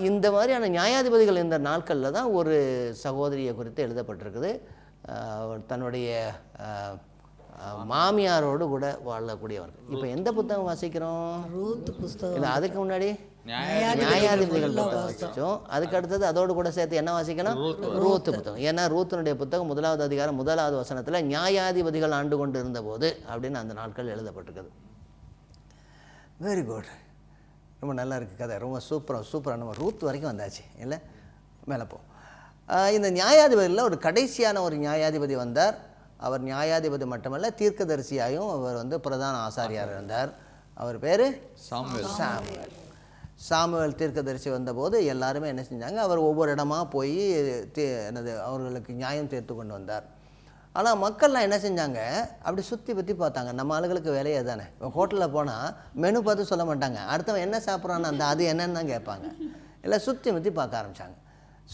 இந்த மாதிரியான நியாயாதிபதிகள் இந்த நாட்களில் தான் ஒரு சகோதரியை குறித்து எழுதப்பட்டிருக்குது. தன்னுடைய மாமியாரோடு கூட வாழக்கூடியவர்கள். இப்போ எந்த புத்தகம் வாசிக்கிறோம்? ரூத் புத்தகம். இல்லை, அதுக்கு முன்னாடி நியாயாதிபதிகள் புத்தகம் வாசித்தோம். அதுக்கு அடுத்தது அதோடு கூட சேர்த்து என்ன வாசிக்கணும்? ரூத் புத்தகம். ஏன்னா ரூத்தினுடைய புத்தகம் 1வது அதிகாரம் 1வது வசனத்தில் நியாயாதிபதிகள் ஆண்டு கொண்டு இருந்தபோது அப்படின்னு அந்த நாட்கள் எழுதப்பட்டிருக்குது. வெரி குட், ரொம்ப நல்லா இருக்குது கதை, ரொம்ப சூப்பராக நம்ம ரூத் வரைக்கும் வந்தாச்சு இல்லை, மேலே போ. இந்த நியாயாதிபதியில் ஒரு கடைசியான ஒரு நியாயாதிபதி வந்தார். அவர் நியாயாதிபதி மட்டுமல்ல, தீர்க்கதரிசியாயும் அவர் பிரதான ஆசாரியார் இருந்தார். அவர் பேர் சாமுவேல் தீர்க்கதரிசி வந்தபோது எல்லாருமே என்ன செஞ்சாங்க, அவர் ஒவ்வொரு இடமா போய் அவர்களுக்கு நியாயம் தீர்த்து கொண்டு வந்தார். ஆனால் மக்கள்லாம் என்ன செஞ்சாங்க, அப்படி சுற்றி பார்த்தாங்க. நம்ம ஆளுகளுக்கு வேலையே தானே. ஹோட்டலில் போனால் மெனு பார்த்து சொல்ல மாட்டாங்க, அடுத்தவன் என்ன சாப்பிட்றான்னு அது என்னன்னு தான் கேட்பாங்க. இல்லை, சுற்றி பார்க்க ஆரம்பித்தாங்க.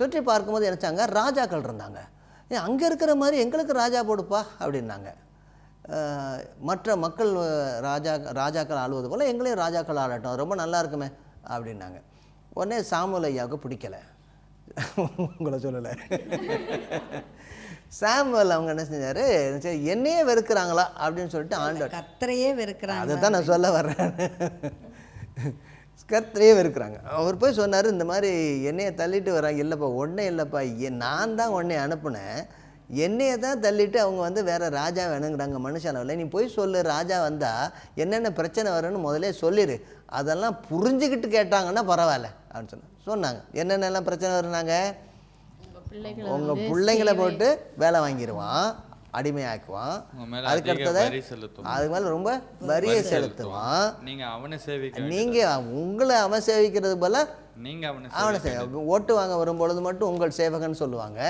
சுற்றி பார்க்கும்போது நினச்சாங்க, ராஜாக்கள் இருந்தாங்க. அங்கே இருக்கிற மாதிரி எங்களுக்கு ராஜா போடுப்பா அப்படின்னாங்க. மற்ற மக்கள் ராஜாக்கள் ஆளுவது போல் எங்களையும் ராஜாக்கள் ஆளட்டும், ரொம்ப நல்லா இருக்குமே அப்படின்னாங்க. உடனே சாமுவேல் ஐயாவுக்கு பிடிக்கலை, உங்களை சொல்லலை. சாமுவேல் அவங்க என்ன செஞ்சார், என்னையே வெறுக்கிறாங்களா அப்படின்னு சொல்லிட்டு ஆண்டவர் கர்த்தரையே வெறுக்கிறாங்க. அதை தான் நான் சொல்ல வர்றேன். கர்த்தரையே வெறுக்கிறாங்க. அவர் போய் சொன்னார், இந்த மாதிரி என்னையை தள்ளிட்டு வராங்க. இல்லைப்பா, ஒன்றே இல்லைப்பா, நான் தான் உன்னை அனுப்புனேன், என்னையை தான் தள்ளிட்டு அவங்க வேறு ராஜா வேணுங்கிறாங்க மனுஷனவில். நீ போய் சொல்லு, ராஜா வந்தால் என்னென்ன பிரச்சனை வரும்னு முதலே சொல்லிடு, அதெல்லாம் புரிஞ்சுக்கிட்டு கேட்டாங்கன்னா பரவாயில்ல அப்படின்னு சொன்னாங்க. என்னென்னலாம் பிரச்சனை வருனாங்க, உங்கள் பிள்ளைங்களை போட்டு வேலை வாங்கிடுவான், அடிமையாக்குவான், அதுக்கடுத்தது அதுக்கு மேலே ரொம்ப வரியை செலுத்துவான், நீங்கள் உங்களை அவன் சேவிக்கிறது போல அவனை ஓட்டு வாங்க வரும்பொழுது மட்டும் உங்கள் சேவகன் சொல்லுவாங்க.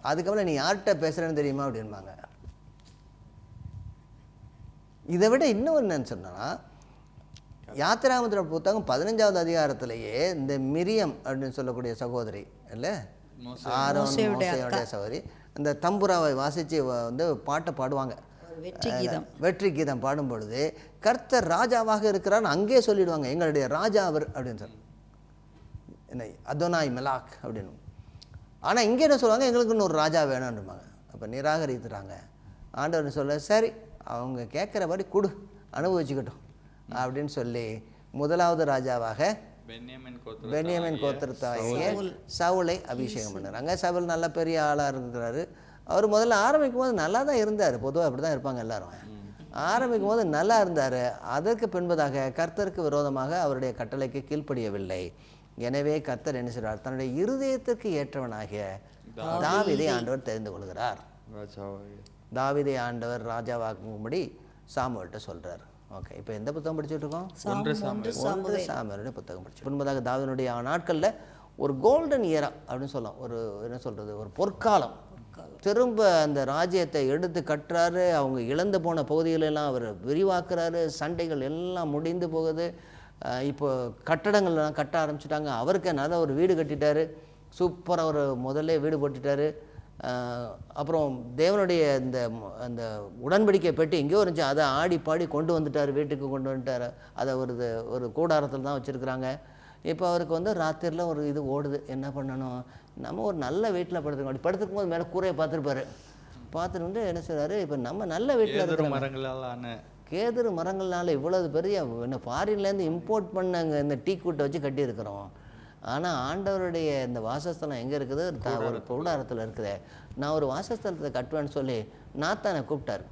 அதுக்கப்புறம் நீ யார்கிட்ட பேசுகிறேன்னு தெரியுமா அப்படின்பாங்க. இதை விட இன்னும் என்னன்னு சொன்னால், யாத்திராமத்தின புத்தகம் 15வது அதிகாரத்திலேயே இந்த மிரியம் அப்படின்னு சொல்லக்கூடிய சகோதரி இல்லை, மோசேயுடைய சகோதரி, அந்த தம்புராவை வாசித்து பாட்டை பாடுவாங்க, வெற்றி கீதம் பாடும் பொழுது கர்த்தர் ராஜாவாக இருக்கிறான்னு அங்கேயே சொல்லிடுவாங்க, எங்களுடைய ராஜா அவர் அப்படின்னு சொல்லி, என்ன அதோனாய் மெலாக் அப்படின்னு. ஆனால் இங்கே என்ன சொல்லுவாங்க, எங்களுக்கு இன்னொரு ராஜா வேணும்னுவாங்க. அப்போ நிராகரித்துறாங்க. ஆண்டவர் சொல்ல, சரி அவங்க கேட்குறபடி கொடு, அனுபவிச்சுக்கிட்டோம் அப்படின்னு சொல்லி 1வது ராஜாவாக பென்யமின் கோத்திரத்தாகிய சவுலை அபிஷேகம் பண்ணுறாங்க. சவுல் நல்ல பெரிய ஆளாக இருக்கிறாரு. அவர் முதல்ல ஆரம்பிக்கும் போது நல்லா தான் இருந்தார், பொதுவாக அப்படி தான் இருப்பாங்க எல்லாரும். ஆரம்பிக்கும் போது நல்லா இருந்தார். அதற்கு பின்பதாக கர்த்தருக்கு விரோதமாக அவருடைய கட்டளைக்கு கீழ்ப்படியவில்லை. எனவே கர்த்தர் என்ன செய்கிறார், தன்னுடைய இருதயத்திற்கு ஏற்றவனாகிய தாவீதை ஆண்டவர் தெரிந்து கொள்கிறார். தாவீதை ஆண்டவர் ராஜாவாக்கும்படி சாமுவேல்கிட்ட சொல்கிறார். ஓகே, இப்போ எந்த புத்தகம் படிச்சுட்டு இருக்கோம்? 1 சாமுவேலுடைய புத்தகம் படிச்சு. முன்பதாக தாவீதுடைய நாட்களில் ஒரு கோல்டன் இயரா அப்படின்னு சொல்லலாம், ஒரு என்ன சொல்கிறது, ஒரு பொற்காலம். திரும்ப அந்த ராஜ்யத்தை எடுத்து கட்டுறாரு. அவங்க இழந்து போன பகுதிகளெல்லாம் அவர் விரிவாக்குறாரு. சண்டைகள் எல்லாம் முடிந்து போகுது. இப்போ கட்டடங்கள்லாம் கட்ட ஆரம்பிச்சிட்டாங்க. அவருக்கு நல்ல ஒரு வீடு கட்டிட்டாரு, சூப்பராக ஒரு முதல்ல வீடு போட்டுட்டாரு. அப்புறம் தேவனுடைய அந்த உடன்படிக்கை பெட்டி எங்கேயோ இருந்துச்சு, அதை ஆடி பாடி கொண்டு வந்துட்டார், வீட்டுக்கு கொண்டு வந்துட்டார். அதை ஒரு கூடாரத்தில் தான் வச்சுருக்குறாங்க. இப்போ அவருக்கு ராத்திரியில் ஒரு இது ஓடுது, என்ன பண்ணணும், நம்ம ஒரு நல்ல வீட்டில் படுத்துருக்கோம். அப்படி படுத்துக்கும் போது மேலே கூரையை பார்த்துருப்பாரு. பார்த்துட்டு என்ன செய்றாரு, இப்போ நம்ம நல்ல வீட்டில் இருக்கிற கேதுரு மரங்கள்னால இவ்வளவு பெரிய என்ன ஃபாரின்லேருந்து இம்போர்ட் பண்ணாங்க இந்த டீ கூட்டை வச்சு கட்டியிருக்கிறோம். ஆனால் ஆண்டவருடைய இந்த வாசஸ்தலம் எங்கே இருக்குது, ஒரு கூடாரத்தில் இருக்குது. நான் ஒரு வாசஸ்தலத்தை கட்டுவேன்னு சொல்லி நாத்தானை கூப்பிட்டார்.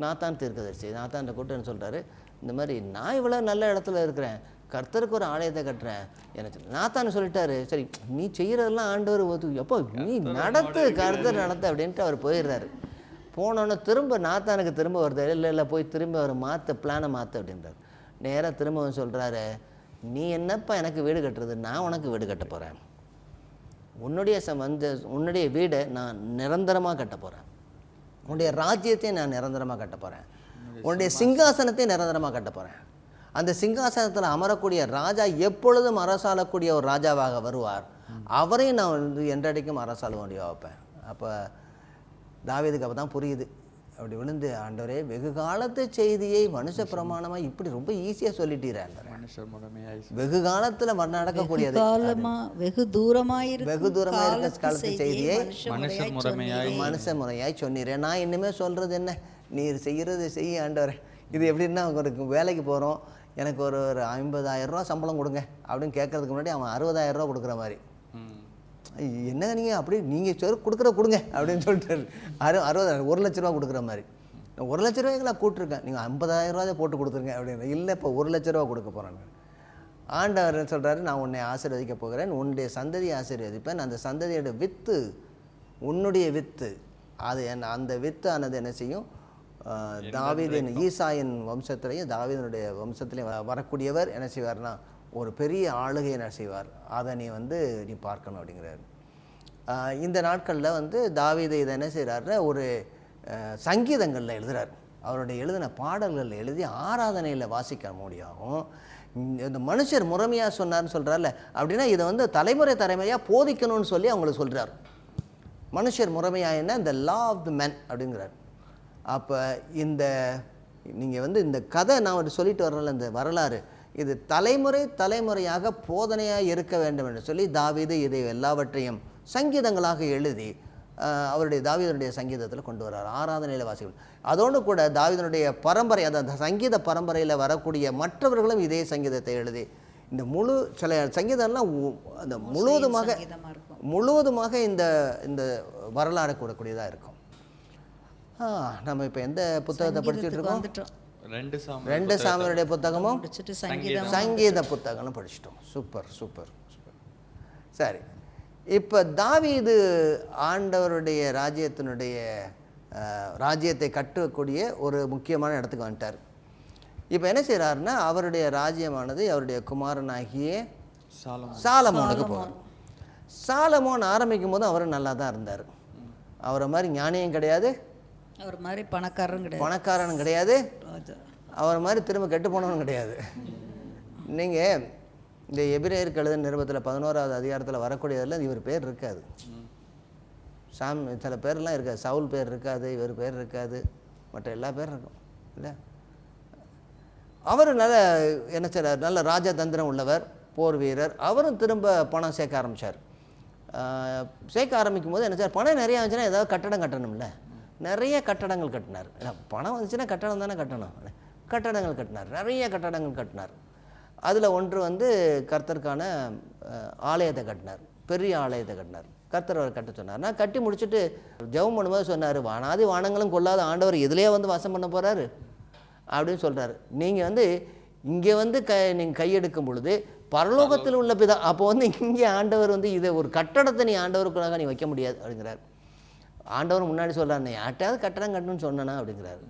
நாத்தான் தீர்க்கதரிசி நாத்தான்ட்ட கூப்பிட்டேன்னு சொல்கிறாரு, இந்த மாதிரி நான் இவ்வளோ நல்ல இடத்துல இருக்கிறேன், கர்த்தருக்கு ஒரு ஆலயத்தை கட்டுறேன் எனக்கு. நாத்தான்னு சொல்லிட்டாரு, சரி நீ செய்கிறதெல்லாம் ஆண்டவர் எப்போ நீ நடத்து, கர்த்தர் நடத்து அப்படின்ட்டு அவர் போயிடுறாரு. போனோன்னே திரும்ப நாத்தானுக்கு திரும்ப வருது, இல்லை போய் திரும்ப அவர் பிளானை மாற்று அப்படின்றார். நேராக திரும்ப சொல்கிறாரு, நீ என்னப்பா எனக்கு வீடு கட்டுறது, நான் உனக்கு வீடு கட்ட போகிறேன். உன்னுடைய வீடை நான் நிரந்தரமாக கட்ட போகிறேன், உன்னுடைய ராஜ்யத்தையும் நான் நிரந்தரமாக கட்ட போகிறேன், உன்னுடைய சிங்காசனத்தையும் நிரந்தரமாக கட்ட போகிறேன். அந்த சிங்காசனத்தில் அமரக்கூடிய ராஜா எப்பொழுதும் அரசாளக்கூடிய ஒரு ராஜாவாக வருவார், அவரையும் நான் என்றடைக்கும் அரசாள வேண்டிய வைப்பேன். அப்போ தாவீதுக்கு அப்போ தான் புரியுது, அப்படி விழுந்து, ஆண்டவரே வெகு காலத்து செய்தியை மனுஷ பிரமாணமாக இப்படி ரொம்ப ஈஸியாக சொல்லிட்டீரேன். வெகு காலத்தில் நடக்கக்கூடியது, வெகு தூரமாக இருக்க காலத்து செய்தியை மனுஷ முறையாய் சொன்னீரேன். நான் இன்னுமே சொல்கிறது என்ன, நீர் செய்கிறது செய்ய ஆண்டவரே. இது எப்படின்னா, ஒரு வேலைக்கு போகிறோம், எனக்கு ஒரு 50,000 ரூபா சம்பளம் கொடுங்க அப்படின்னு கேட்கறதுக்கு முன்னாடி அவன் 60,000 ரூபா கொடுக்குற மாதிரி. என்ன நீங்கள் அப்படி நீங்கள் கொடுங்க அப்படின்னு சொல்லிட்டு 60,000 1 லட்ச ரூபா கொடுக்குற மாதிரி. 1 லட்ச ரூபாய்க்கு கூப்பிட்ருக்கேன், நீங்கள் 50,000 ரூபாய் போட்டு கொடுத்துருங்க அப்படின்னு. இல்லை, இப்போ 1 லட்ச ரூபா கொடுக்க போகிறேன். ஆண்டவர் சொல்கிறாரு, நான் உன்னை ஆசீர்வதிக்க போகிறேன், உன்னுடைய சந்ததியை ஆசீர்வதிப்பேன். அந்த சந்ததியோட வித்து, உன்னுடைய வித்து, அது அந்த வித்து ஆனது என்ன செய்யும், தாவீதின் ஈசாயின் வம்சத்திலையும் தாவீதனுடைய வம்சத்திலையும் வரக்கூடியவர் என்ன செய்வார்னா, ஒரு பெரிய ஆளுகை என்ன செய்வார், அதை நீ பார்க்கணும் அப்படிங்கிறாரு. இந்த நாட்களில் தாவீது இதை என்ன செய்கிறாருன்னா, ஒரு சங்கீதங்களில் எழுதுகிறார். அவருடைய எழுதின பாடல்களில் எழுதி ஆராதனையில் வாசிக்க முடியாகும். இந்த மனுஷர் முறைமையாக சொன்னார்னு சொல்கிறார்ல, அப்படின்னா இதை தலைமுறையாக போதிக்கணும்னு சொல்லி அவங்களுக்கு சொல்கிறார். மனுஷர் முறைமையாக என்ன, இந்த லா ஆஃப் த மேன் அப்படிங்கிறார். அப்போ நீங்கள் இந்த கதை நான் சொல்லிட்டு வரல, இந்த வரலாறு இது தலைமுறையாக போதனையாக இருக்க வேண்டும் என்று சொல்லி தாவீது இதை எல்லாவற்றையும் சங்கீதங்களாக எழுதி தாவீதனுடைய சங்கீதத்தில் கொண்டு வர்றார், ஆராதனையில் வாசிக்கணும். அதோடு கூட தாவீதனுடைய பரம்பரை, அந்த சங்கீத பரம்பரையில் வரக்கூடிய மற்றவர்களும் இதே சங்கீதத்தை எழுதி இந்த சில சங்கீதம்லாம் அந்த முழுவதுமாக இந்த வரலாறு கூடக்கூடியதாக இருக்கும். நம்ம இப்போ எந்த புத்தகத்தை படிச்சுட்டு இருக்கோம்? 2 சாமுவேலுடைய புத்தகமும் சங்கீத புத்தகம்னு படிச்சிட்டோம். சூப்பர். சரி, இப்போ தாவீது ஆண்டவருடைய ராஜ்யத்தை கட்டக்கூடிய ஒரு முக்கியமான இடத்துக்கு வந்துட்டார். இப்போ என்ன செய்கிறாருன்னா, அவருடைய ராஜ்யமானது அவருடைய குமாரனாகிய சாலமோனுக்கு போகிறார். சாலமோன் ஆரம்பிக்கும் போது அவர் நல்லா தான் இருந்தார். அவரை மாதிரி ஞானியும் கிடையாது, அவர் மாதிரி பணக்காரனும் கிடையாது, அவர் மாதிரி திரும்ப கெட்டு போனவனும் கிடையாது. நீங்கள் இந்த எபிரேயருக்கு எழுதின நிருபத்தில் 11வது அதிகாரத்தில் வரக்கூடியதில் இவர் பேர் இருக்காது. சில பேர்லாம் இருக்காது. சவுல் பேர் இருக்காது, இவர் பேர் இருக்காது, மற்ற எல்லா பேரும் இருக்கும் இல்லை. அவர் என்ன செய்றார், நல்ல ராஜதந்திரம் உள்ளவர், போர் வீரர். அவரும் திரும்ப பணம் சேர்க்க ஆரம்பித்தார். சேர்க்க ஆரம்பிக்கும் போது என்ன சார், பணம் நிறையா வந்துச்சுன்னா ஏதாவது கட்டடம் கட்டணும்ல, நிறைய கட்டடங்கள் கட்டினார். பணம் வந்துச்சுன்னா கட்டடம் தானே கட்டணும். கட்டடங்கள் கட்டினார், நிறைய கட்டடங்கள் கட்டினார். அதில் ஒன்று கர்த்தருக்கான ஆலயத்தை கட்டினார், பெரிய ஆலயத்தை கட்டினார். கர்த்தர் அவர் கட்ட சொன்னார். நான் கட்டி முடிச்சுட்டு ஜெபம் பண்ணும்போது சொன்னார், வானாதி வானங்களும் கொள்ளாத ஆண்டவர் இதிலே வாசம் பண்ண போகிறாரு அப்படின்னு சொல்கிறார். நீங்கள் இங்கே நீங்கள் கையெடுக்கும் பொழுது பரலோகத்தில் உள்ள பிதா, அப்போ இங்கே ஆண்டவர் இதை ஒரு கட்டடத்தை நீ ஆண்டவருக்குள்ளாக நீ வைக்க முடியாது அப்படிங்கிறார். ஆண்டவர் முன்னாடி சொல்கிறார், நான் யார்ட்டையாவது கட்டடம் கட்டணும்னு சொன்னேனா அப்படிங்கிறாரு.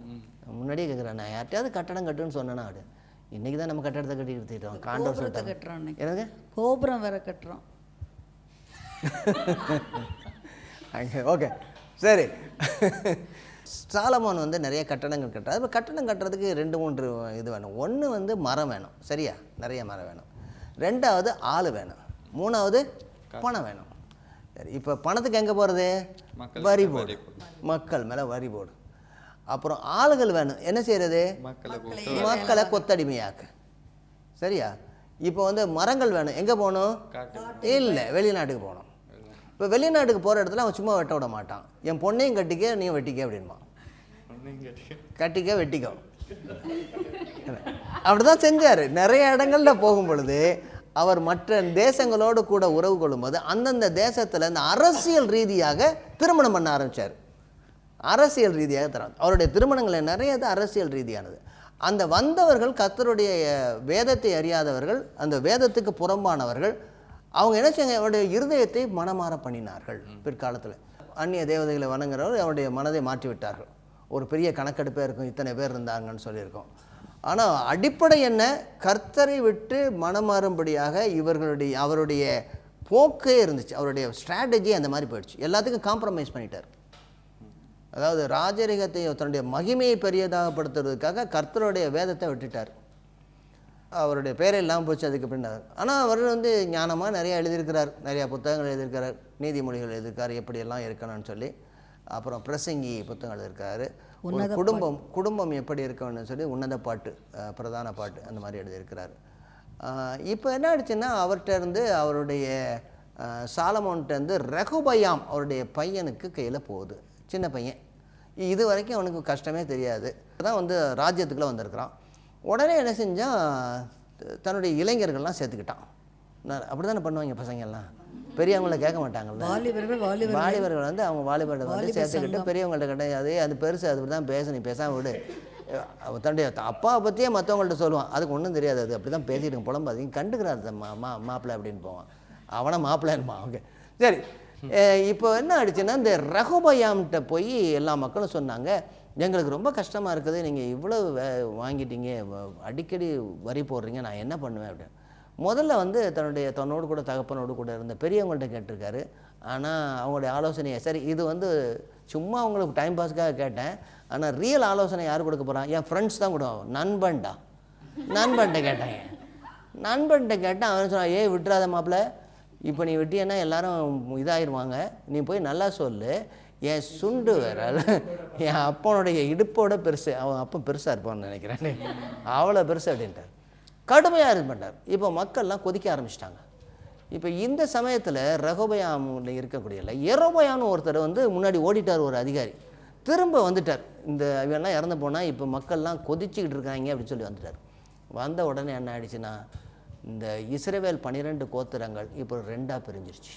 முன்னாடியே கேட்குறேன், நான் யார்ட்டையாவது கட்டடம் கட்டுன்னு சொன்னேனா அப்படி. இன்றைக்கி தான் நம்ம கட்டடத்தை கட்டி எடுத்துக்கிட்டோம். ஆண்டவர் சொல்லிட்டு எனக்கு கோபுரம் வேற கட்டுறோம். ஓகே சரி. சாலமோன் நிறைய கட்டடங்கள் கட்டுறாரு. இப்போ கட்டடம் கட்டுறதுக்கு 2-3 இது வேணும். ஒன்று மரம் வேணும், சரியா, நிறைய மரம் வேணும். 2வது ஆள் வேணும். 3வது பணம் வேணும். சரி, இப்போ பணத்துக்கு எங்கே போகிறது? வரி போர்டு, மக்கள் மேலே வரி போர்டு. அப்புறம் ஆளுகள் வேணும். என்ன செய்கிறது? மக்களை கொத்தடிமையாக்கு, சரியா. இப்போ மரங்கள் வேணும். எங்கே போகணும்? இல்லை, வெளிநாட்டுக்கு போகணும். இப்போ வெளிநாட்டுக்கு போகிற இடத்துல அவன் சும்மா வெட்ட விட மாட்டான். என் பொண்ணையும் கட்டிக்க, நீயும் வெட்டிக்க அப்படின்மா. கட்டிக்க வெட்டிக்கோ அப்படி தான் செஞ்சார். நிறைய இடங்களில் போகும் பொழுது அவர் மற்ற தேசங்களோடு கூட உறவு கொள்ளும்போது அந்தந்த தேசத்தில் இந்த அரசியல் ரீதியாக திருமணம் பண்ண ஆரம்பித்தார். அரசியல் ரீதியாக தராங்க. அவருடைய திருமணங்கள் நிறைய அரசியல் ரீதியானது. அந்த வந்தவர்கள் கர்த்தருடைய வேதத்தை அறியாதவர்கள், அந்த வேதத்துக்கு புறம்பானவர்கள். அவங்க என்ன செய்ய, அவருடைய இருதயத்தை மனமாற பண்ணினார்கள். பிற்காலத்தில் அந்நிய தேவதைகளை வணங்குறவர் அவருடைய மனதை மாற்றி விட்டார்கள். ஒரு பெரிய கணக்கெடுப்பே இருக்கும், இத்தனை பேர் இருந்தாங்கன்னு சொல்லியிருக்கோம். ஆனால் அடிப்படை என்ன, கர்த்தரை விட்டு மனமாறும்படியாக அவருடைய போக்கே இருந்துச்சு. அவருடைய ஸ்ட்ராட்டஜி அந்த மாதிரி போயிடுச்சு. எல்லாத்துக்கும் காம்ப்ரமைஸ் பண்ணிட்டார். அதாவது ராஜரிகத்தை தன்னுடைய மகிமையை பெரியதாகப்படுத்துறதுக்காக கர்த்தருடைய வேதத்தை விட்டுட்டார். அவருடைய பேரை இல்லாமல் போச்சு அதுக்கு பின்னார். ஆனால் அவர் ஞானமாக நிறையா எழுதியிருக்கிறார், நிறையா புத்தகங்கள் எழுதியிருக்கிறார், நீதிமொழிகள் எழுதியிருக்கார், எப்படியெல்லாம் இருக்கணும்னு சொல்லி. அப்புறம் பிரசங்கி புத்தகம் எழுதியிருக்காரு. ஒரு குடும்பம் எப்படி இருக்கணும்னு சொல்லி உன்னத பாட்டு, பிரதான பாட்டு அந்த மாதிரி எழுதியிருக்கிறார். இப்போ என்ன ஆயிடுச்சுன்னா, அவர்கிட்ட இருந்து அவருடைய சாலமோன்கிட்ட இருந்து ரெகொபயாம் அவருடைய பையனுக்கு கையில் போகுது. சின்ன பையன், இது வரைக்கும் அவனுக்கு கஷ்டமே தெரியாது. தான் வந்து ராஜ்யத்துக்குள்ளே வந்திருக்கிறான். உடனே என்ன செஞ்சான், தன்னுடைய இளைஞர்கள்லாம் சேர்த்துக்கிட்டான். அப்படி தானே பண்ணுவாங்க பசங்கள்லாம், பெரியவங்கள கேட்க மாட்டாங்கல்ல. வாலிபர்கள் வந்து அவங்க வாலிபர்கள் வந்து சேர்த்துக்கிட்டு பெரியவங்கள்ட்ட கிடையாது, அது பெருசு, அது தான் பேச, நீ பேசாமல் விடு. தன்னுடைய அப்பாவை பற்றியே மற்றவங்கள்ட்ட சொல்லுவான், அதுக்கு ஒன்றும் தெரியாது, அது அப்படி தான் பேசிட்டு புலம்பாதீங்க, கண்டுக்கிறாரு மாப்பிள்ளை அப்படின்னு போவான். அவனை மாப்பிள்ளைன்மா. ஓகே சரி. இப்போ என்ன ஆயிடுச்சுன்னா, இந்த ரெகொபயாம்கிட்ட போய் எல்லா மக்களும் சொன்னாங்க, எங்களுக்கு ரொம்ப கஷ்டமாக இருக்குது, நீங்கள் இவ்வளவு வாங்கிட்டீங்க, அடிக்கடி வரி போடுறீங்க, நான் என்ன பண்ணுவேன் அப்படின்னு. முதல்ல வந்து தன்னோடு கூட தகப்பனோடு கூட இருந்த பெரியவங்கள்ட்ட கேட்டிருக்காரு. ஆனால் அவங்களுடைய ஆலோசனையை, சரி இது வந்து சும்மா அவங்களுக்கு டைம் பாஸ்க்காக கேட்டேன், ஆனால் ரியல் ஆலோசனை யார் கொடுக்க போகிறான், என் ஃப்ரெண்ட்ஸ் தான் கொடுவாங்க. நண்பன்கிட்ட கேட்டேன். நண்பன்கிட்ட கேட்டேன். அவன் சொன்னான், ஏய் விட்டுறாத மாப்பிள்ள, இப்போ நீ விட்டியன்னா எல்லாரும் இதாகிடுவாங்க, நீ போய் நல்லா சொல்லு, என் சுண்டு வேற என் அப்பனுடைய இடுப்போட பெருசு, அவன் அப்போ பெருசாக இருப்பான்னு நினைக்கிறேன், அவ்வளோ பெருசு அப்படின்ட்டார். கடுமையாக இது பண்ணார். இப்போ மக்கள்லாம் கொதிக்க ஆரம்பிச்சிட்டாங்க. இப்போ இந்த சமயத்தில் ரெகொபயாமில் இருக்கக்கூடிய எரோபயான்னு ஒருத்தர் வந்து முன்னாடி ஓடிட்டார், ஒரு அதிகாரி திரும்ப வந்துட்டார். இந்த இவெல்லாம் இறந்து போனால் இப்போ மக்கள்லாம் கொதிச்சுக்கிட்டு இருக்காங்க அப்படின்னு சொல்லி வந்துட்டார். வந்த உடனே என்ன ஆயிடுச்சுன்னா, இந்த இஸ்ரவேல் 12 கோத்திரங்கள் இப்போ 2ஆக பிரிஞ்சிருச்சு.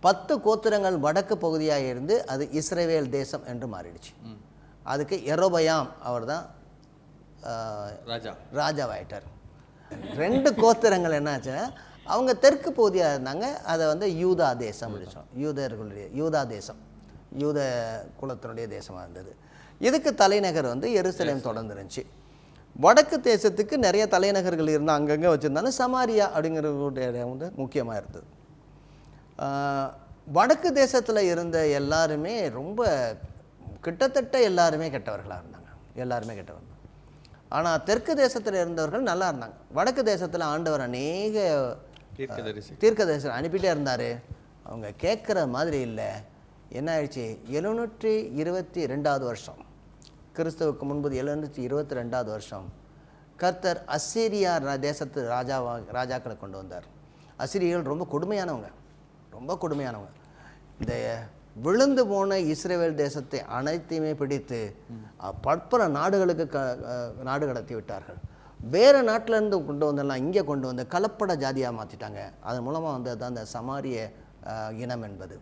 10 கோத்திரங்கள் வடக்கு பகுதியாக இருந்து அது இஸ்ரவேல் தேசம் என்று மாறிடுச்சு. அதுக்கு எரோபயாம் அவர் தான் ராஜாவாயிட்டார். 2 கோத்திரங்கள் என்னாச்சுன்னா, அவங்க தெற்கு பகுதியாக இருந்தாங்க, அதை வந்து யூதா தேசம் அப்படின்னு யூதா தேசம், யூத குலத்தினுடைய தேசமாக இருந்தது. இதுக்கு தலைநகர் வந்து எருசலேம் தொடர்ந்து இருந்துச்சு. வடக்கு தேசத்துக்கு நிறைய தலைநகர்கள் இருந்தால் அங்கங்கே வச்சுருந்தாலும் சமாரியா அப்படிங்கிற இடம் வந்து முக்கியமாக இருந்தது. வடக்கு தேசத்தில் இருந்த எல்லாருமே ரொம்ப கிட்டத்தட்ட எல்லாருமே கெட்டவர்களாக இருந்தாங்க, எல்லாருமே கெட்டவர்கள். ஆனால் தெற்கு தேசத்தில் இருந்தவர்கள் நல்லா இருந்தாங்க. வடக்கு தேசத்தில் ஆண்டவர் அநேக தீர்க்கதரிசி அனுப்பிட்டே இருந்தார். அவங்க கேட்குற மாதிரி இல்லை. என்ன ஆயிடுச்சு, 722வது வருஷம், கிறிஸ்துவுக்கு முன்பு 722வது வருஷம், கர்த்தர் அசீரியா தேசத்து ராஜாக்களை கொண்டு வந்தார். அசீரியர்கள் ரொம்ப கொடுமையானவங்க, ரொம்ப கொடுமையானவங்க. இந்த விழுந்து போன இஸ்ரவேல் தேசத்தை அனைத்தையுமே பிடித்து பற்பல நாடுகளுக்கு நாடு கடத்தி விட்டார்கள். வேறு நாட்டிலேருந்து கொண்டு வந்தெல்லாம் இங்கே கொண்டு வந்து கலப்பட ஜாதியாக மாற்றிட்டாங்க. அதன் மூலமாக வந்து அதுதான் அந்த சமாரிய இனம் என்பது.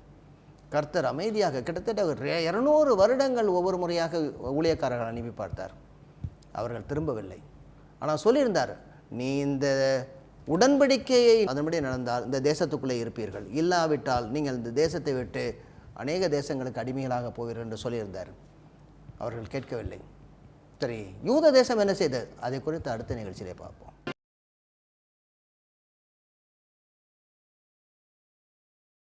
கர்த்தர் அமைதியாக கிட்டத்தட்ட 200 வருடங்கள் ஒவ்வொரு முறையாக ஊழியக்காரர்கள் அனுப்பி பார்த்தார். அவர்கள் திரும்பவில்லை. ஆனால் சொல்லியிருந்தார், நீ இந்த உடன்படிக்கையை அதன்படி நடந்தால் இந்த தேசத்துக்குள்ளே இருப்பீர்கள், இல்லாவிட்டால் நீங்கள் இந்த தேசத்தை விட்டு அநேக தேசங்களுக்கு அடிமைகளாக போவீர்கள் என்று சொல்லியிருந்தார். அவர்கள் கேட்கவில்லை. சரி, யூத தேசம் என்ன செய்தது, அதை குறித்து அடுத்த நிகழ்ச்சியிலே பார்ப்போம்.